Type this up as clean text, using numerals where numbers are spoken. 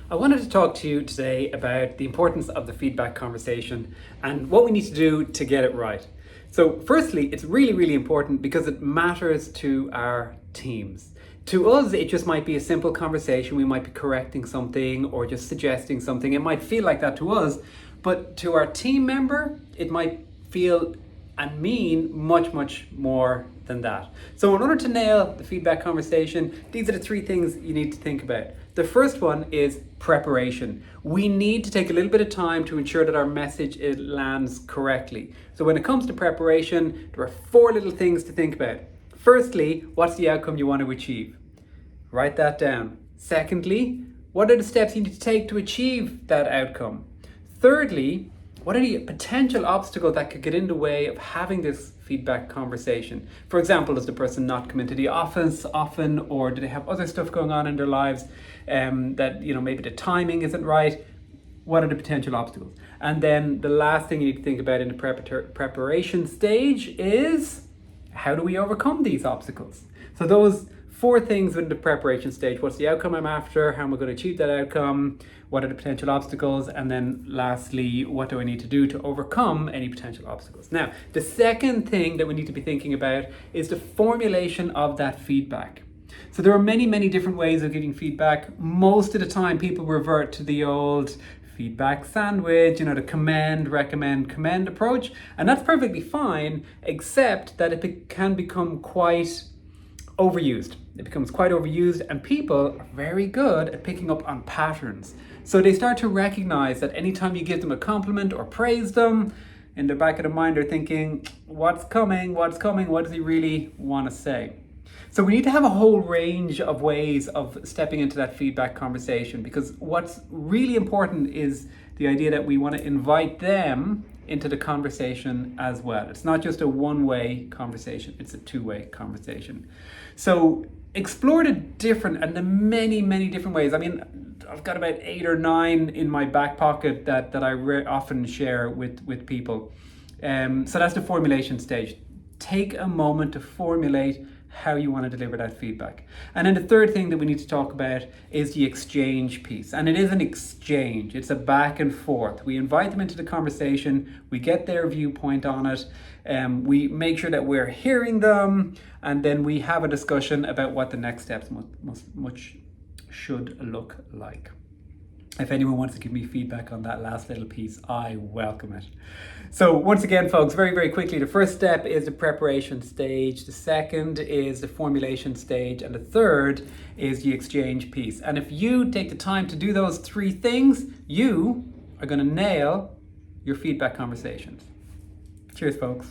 I wanted to talk to you today about the importance of the feedback conversation and what we need to do to get it right. So, firstly, it's really important because it matters to our teams. To us, it just might be a simple conversation. We might be correcting something or just suggesting something. It might feel like that to us, but to our team member, it might feel and mean much more than that. So in order to nail the feedback conversation, these are the three things you need to think about. The first one is preparation. We need to take a little bit of time to ensure that our message lands correctly. So when it comes to preparation, there are four little things to think about. Firstly, what's the outcome you want to achieve? Write that down. Secondly, what are the steps you need to take to achieve that outcome? Thirdly, what are the potential obstacles that could get in the way of having this feedback conversation? For example, does the person not come into the office often, or do they have other stuff going on in their lives that maybe the timing isn't right? What are the potential obstacles? And then the last thing you need to think about in the preparation stage is, how do we overcome these obstacles? So those four things in the preparation stage: what's the outcome I'm after, how am I going to achieve that outcome, what are the potential obstacles, and then lastly, what do I need to do to overcome any potential obstacles? Now, the second thing that we need to be thinking about is the formulation of that feedback. So there are many different ways of giving feedback. Most of the time people revert to the old feedback sandwich, the commend, recommend, commend approach, and that's perfectly fine, except that it can become quite overused. It becomes quite overused, and people are very good at picking up on patterns. So they start to recognize that anytime you give them a compliment or praise them, in the back of their mind they're thinking, what's coming, what does he really want to say? So we need to have a whole range of ways of stepping into that feedback conversation, because what's really important is the idea that we want to invite them into the conversation as well. It's not just a one-way conversation, it's a two-way conversation. So explore the many different ways. I mean, I've got about 8 or 9 in my back pocket that I often share with people. So that's the formulation stage. Take a moment to formulate how you want to deliver that feedback. And then the third thing that we need to talk about is the exchange piece. And it is an exchange. It's a back and forth. We invite them into the conversation. We get their viewpoint on it. We make sure that we're hearing them. And then we have a discussion about what the next steps should look like. If anyone wants to give me feedback on that last little piece, I welcome it. So once again, folks, very quickly, the first step is the preparation stage. The second is the formulation stage. And the third is the exchange piece. And if you take the time to do those three things, you are going to nail your feedback conversations. Cheers, folks.